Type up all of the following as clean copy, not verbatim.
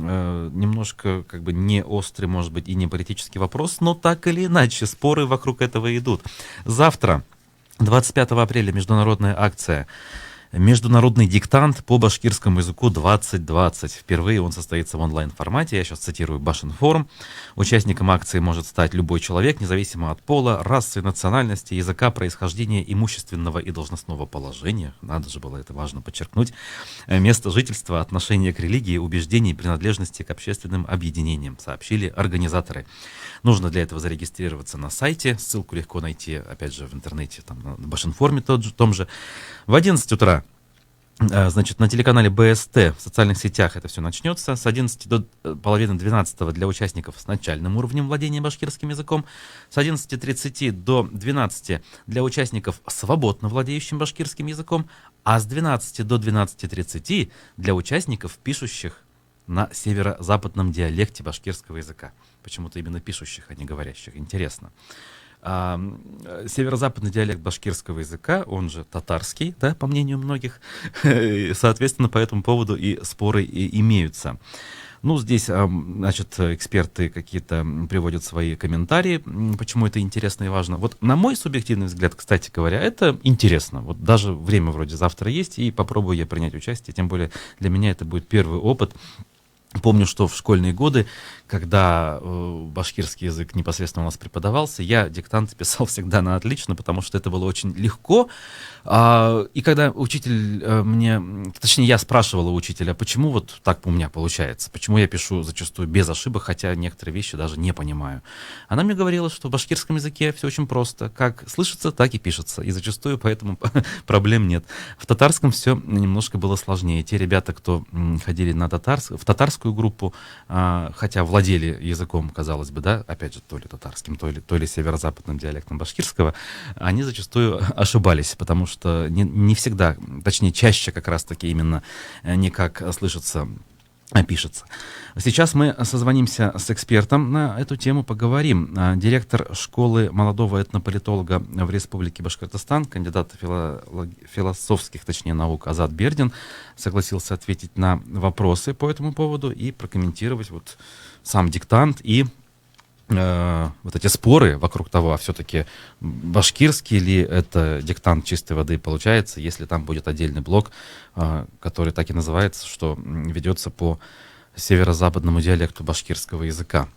немножко как бы не острый, может быть, и не политический вопрос, но так или иначе споры вокруг этого идут. Завтра, 25 апреля, международная акция «Международный диктант по башкирскому языку 2020». Впервые он состоится в онлайн-формате. Я сейчас цитирую Башинформ. Участником акции может стать любой человек, независимо от пола, расы, национальности, языка, происхождения, имущественного и должностного положения. Надо же было это важно подчеркнуть. Место жительства, отношение к религии, убеждений, принадлежности к общественным объединениям, сообщили организаторы. Нужно для этого зарегистрироваться на сайте. Ссылку легко найти, опять же, в интернете, там, на Башинформе том же. В 11 утра, значит, на телеканале БСТ в социальных сетях это все начнется. С 11 до половины 12 для участников с начальным уровнем владения башкирским языком. С 11:30 до 12 для участников свободно владеющим башкирским языком. А с 12 до 12:30 для участников, пишущих на северо-западном диалекте башкирского языка. Почему-то именно пишущих, а не говорящих. Интересно. Северо-западный диалект башкирского языка, он же татарский, да, по мнению многих, соответственно, по этому поводу и споры и имеются. Ну, здесь, значит, эксперты какие-то приводят свои комментарии, почему это интересно и важно. Вот на мой субъективный взгляд, кстати говоря, это интересно. Вот даже время вроде завтра есть, и попробую я принять участие, тем более для меня это будет первый опыт. Помню, что в школьные годы, когда башкирский язык непосредственно у нас преподавался, я диктант писал всегда на отлично, потому что это было очень легко. И когда учитель точнее, я спрашивал у учителя, почему вот так у меня получается, почему я пишу зачастую без ошибок, хотя некоторые вещи даже не понимаю. Она мне говорила, что в башкирском языке все очень просто, как слышится, так и пишется, и зачастую поэтому проблем нет. В татарском все немножко было сложнее. Те ребята, кто ходили в татарскую группу, хотя владели языком, казалось бы, да, опять же, то ли татарским, то ли северо-западным диалектом башкирского, они зачастую ошибались, потому что не всегда, точнее, чаще как раз-таки именно не как слышится, а пишется. Сейчас мы созвонимся с экспертом на эту тему, поговорим. Директор школы молодого этнополитолога в Республике Башкортостан, кандидат философских, точнее, наук Азат Бердин согласился ответить на вопросы по этому поводу и прокомментировать вот сам диктант и вот эти споры вокруг того, а все-таки башкирский ли это диктант чистой воды получается, если там будет отдельный блок, который так и называется, что ведется по северо-западному диалекту башкирского языка.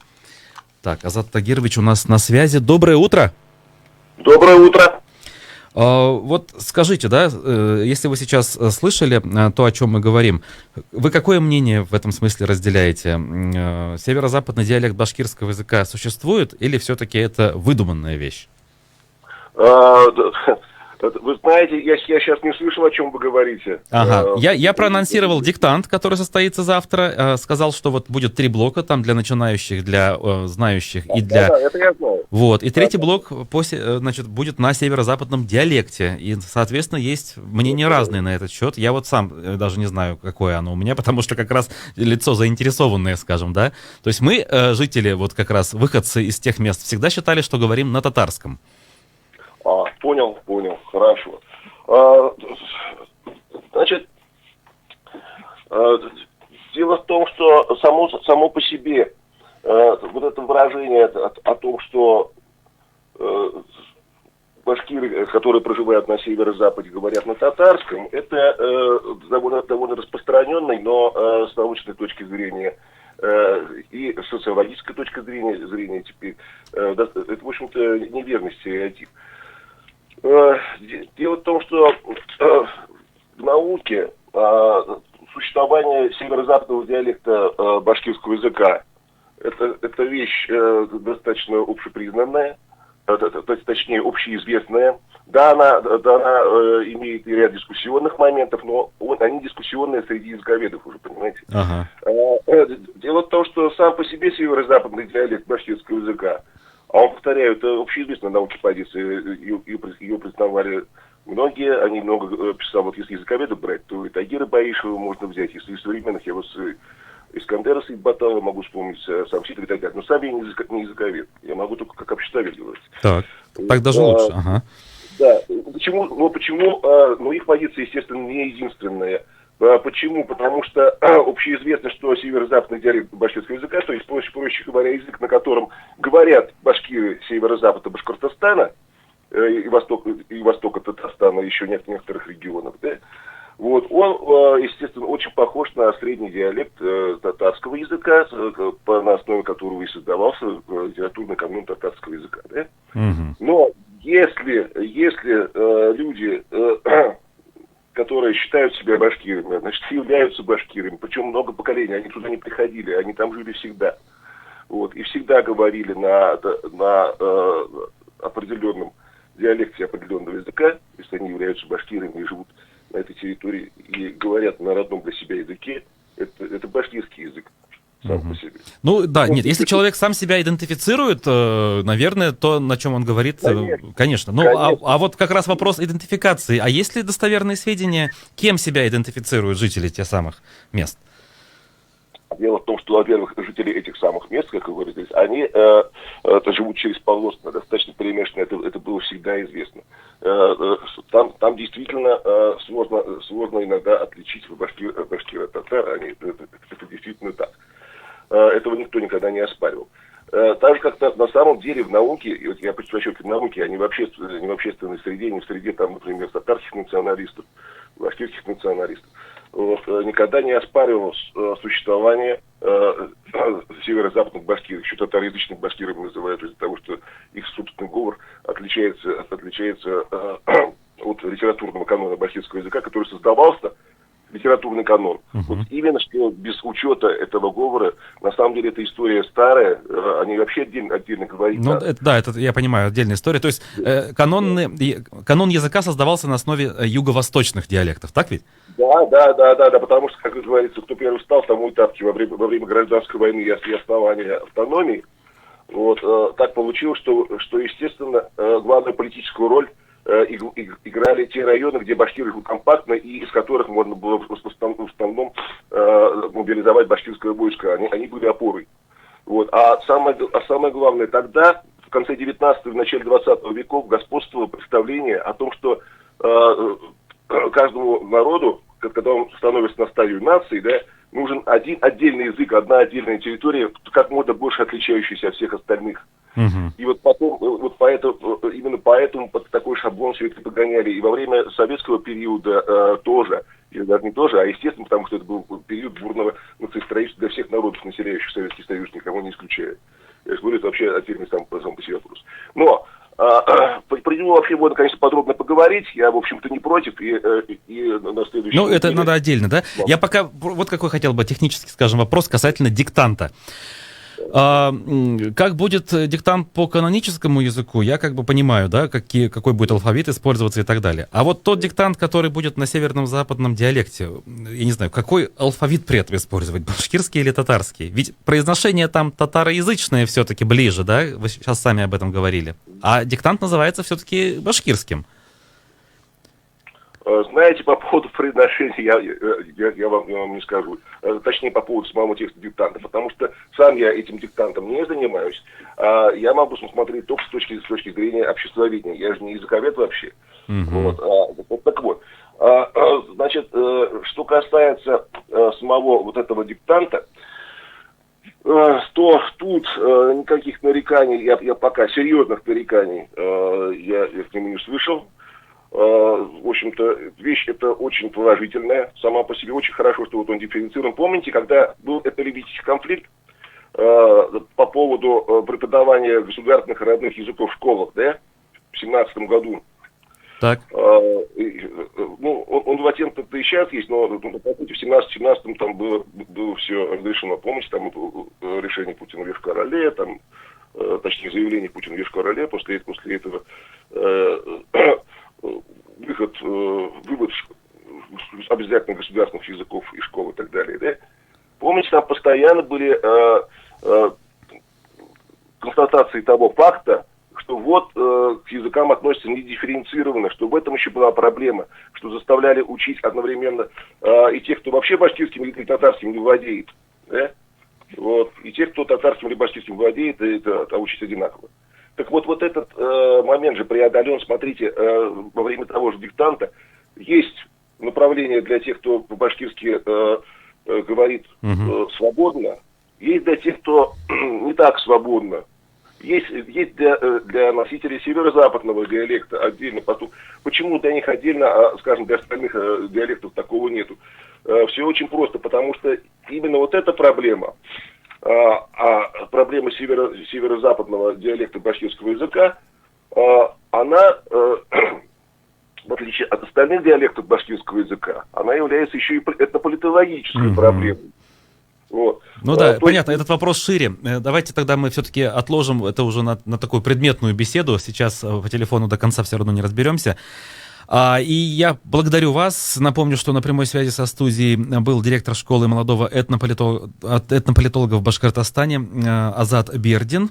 Так, Азат Тагирович у нас на связи. Доброе утро! Доброе утро! Вот скажите, да, если вы сейчас слышали то, о чем мы говорим, вы какое мнение в этом смысле разделяете? Северо-западный диалект башкирского языка существует или все-таки это выдуманная вещь? Вы знаете, я сейчас не слышал, о чем вы говорите. Ага, я проанонсировал диктант, который состоится завтра, сказал, что вот будет 3 блока, там для начинающих, для знающих и для... Да, это я знаю. Вот, и третий блок, значит, будет на северо-западном диалекте, и, соответственно, есть мнения разные на этот счет. Я вот сам даже не знаю, какое оно у меня, потому что как раз лицо заинтересованное, скажем, да. То есть мы, жители, вот как раз выходцы из тех мест, всегда считали, что говорим на татарском. Понял, хорошо. Значит, дело в том, что само по себе вот это выражение о том, что башкиры, которые проживают на северо-западе, говорят на татарском, это довольно распространенный, но с научной точки зрения и социологической точки зрения теперь, это, в общем-то, неверный стереотип. Дело в том, что в науке существование северо-западного диалекта башкирского языка это вещь достаточно общепризнанная, точнее общеизвестная. Да, она имеет и ряд дискуссионных моментов, но они дискуссионные среди языковедов уже, понимаете. Ага. Дело в том, что сам по себе северо-западный диалект башкирского языка, а он, повторяю, это общеизвестная наука позиции, ее признавали многие, они много писал, вот если языковедов брать, то и Тагира Баишева можно взять, если из современных, я вот Искандера Сейтбатала могу вспомнить, сам Ситов и так далее, но сам я не языковед, я могу только как обществовед говорить. Так даже лучше, ага. Да, почему их позиция, естественно, не единственная Почему? Потому что общеизвестно, что северо-западный диалект башкирского языка, то есть, проще говоря, язык, на котором говорят башкиры северо-запада Башкортостана и востока Татарстана, и еще некоторых регионов, да, вот, он, естественно, очень похож на средний диалект татарского языка, на основе которого и создавался литературный канон татарского языка. Да? Но если люди, которые считают себя башкирами, значит, являются башкирами, причем много поколений, они туда не приходили, они там жили всегда. Вот, и всегда говорили на определенном диалекте определенного языка, если они являются башкирами и живут на этой территории и говорят на родном для себя языке, это башкирский язык сам по себе. Ну да, нет, если человек сам себя идентифицирует, наверное, то, на чем он говорит, конечно. Ну, конечно. А вот как раз вопрос идентификации. А есть ли достоверные сведения, кем себя идентифицируют жители тех самых мест? Дело в том, что, во-первых, жители этих самых мест, как вы выразились, они живут через полосно, достаточно перемешано, это было всегда известно. Там действительно сложно иногда отличить башкира татар, это действительно так. Этого никто никогда не оспаривал. Так же, как на самом деле в науке, вот я подчеркиваю, в науке, а не в общественной среде, не в среде, там, например, татарских националистов, башкирских националистов, никогда не оспаривалось существование северо-западных башкир, еще татароязычных башкирами называют из-за того, что их собственный говор отличается от литературного канона башкирского языка, который создавался, литературный канон. Вот именно что без учета этого говора, на самом деле эта история старая, они вообще отдельно говорят. Ну, это я понимаю, отдельная история. То есть канон языка создавался на основе юго-восточных диалектов, так ведь? Да, потому что, как говорится, кто первый встал, тому и тапки во время гражданской войны и основания автономии. Вот, так получилось, что естественно, главную политическую роль играли те районы, где башкиры живут компактно и из которых можно было в основном мобилизовать башкирское войско. Они были опорой. Вот. А самое главное, тогда, в конце 19-го и в начале 20 веков, господствовало представление о том, что каждому народу, когда он становится на стадию нации, да, нужен один отдельный язык, одна отдельная территория, как можно больше отличающаяся от всех остальных. И вот потом, именно поэтому под такой шаблон все это погоняли. И во время советского периода тоже, или даже не тоже, а естественно, потому что это был период бурного нациостроительства для всех народов, населяющих Советский Союз, никого не исключая. Я же говорю, это вообще отдельный сам по себе вопрос. Но про него вообще можно, конечно, подробно поговорить. Я, в общем-то, не против. И на следующий Ну, это надо отдельно, да? Я пока вот какой хотел бы технический, скажем, вопрос касательно диктанта. Как будет диктант по каноническому языку, я как бы понимаю, да, какой будет алфавит использоваться и так далее. А вот тот диктант, который будет на северном западном диалекте, я не знаю, какой алфавит при этом использовать, башкирский или татарский? Ведь произношение там татароязычное все-таки ближе, да, вы сейчас сами об этом говорили. А диктант называется все-таки башкирским. Знаете, по поводу произношения я вам не скажу. Точнее, по поводу самого текста диктанта. Потому что сам я этим диктантом не занимаюсь. Я могу смотреть только с точки зрения обществоведения. Я же не языковед вообще. Вот, так вот. Значит, что касается самого вот этого диктанта, то тут никаких нареканий, я пока серьезных нареканий я к нему не слышал. В общем-то, вещь эта очень положительная, сама по себе очень хорошо, что вот он дифференцирован. Помните, когда был этнолингвистический конфликт по поводу преподавания государственных и родных языков в школах, да, в 17 году? Так. Ну, он в оттенках-то и сейчас есть, но по сути в 17-17 там было все разрешено. Помните, там решение Путина в Йошкар-Оле, там, точнее, заявление Путина в Йошкар-Оле, после этого вывод обязательно государственных языков и школ и так далее, да? Помните, там постоянно были констатации того факта, что вот к языкам относятся недифференцированно, что в этом еще была проблема, что заставляли учить одновременно и тех, кто вообще башкирским или татарским не владеет, да? Вот, и тех, кто татарским или башкирским владеет, это учить одинаково. Так вот этот момент же преодолен, смотрите, во время того же диктанта есть направление для тех, кто по-башкирски говорит свободно, есть для тех, кто не так свободно. Есть для носителей северо-западного диалекта отдельно поток. Почему для них отдельно, а, скажем, для остальных диалектов такого нету? Все очень просто, потому что именно вот эта проблема, проблема северо-западного диалекта башкирского языка, она, в отличие от остальных диалектов башкирского языка, она является еще и этнополитологической проблемой. Вот. Ну да, понятно, этот вопрос шире. Давайте тогда мы все-таки отложим это уже на такую предметную беседу. Сейчас по телефону до конца все равно не разберемся. И я благодарю вас. Напомню, что на прямой связи со студией был директор школы молодого этнополитолога в Башкортостане Азат Бердин.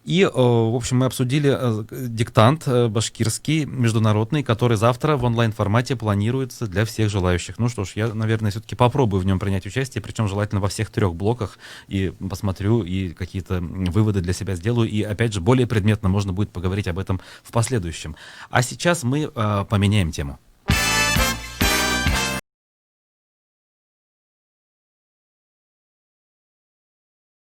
И, в общем, мы обсудили диктант башкирский, международный, который завтра в онлайн-формате планируется для всех желающих. Ну что ж, я, наверное, все-таки попробую в нем принять участие, причем желательно во всех 3 блоках, и посмотрю, и какие-то выводы для себя сделаю, и, опять же, более предметно можно будет поговорить об этом в последующем. А сейчас мы поменяем тему.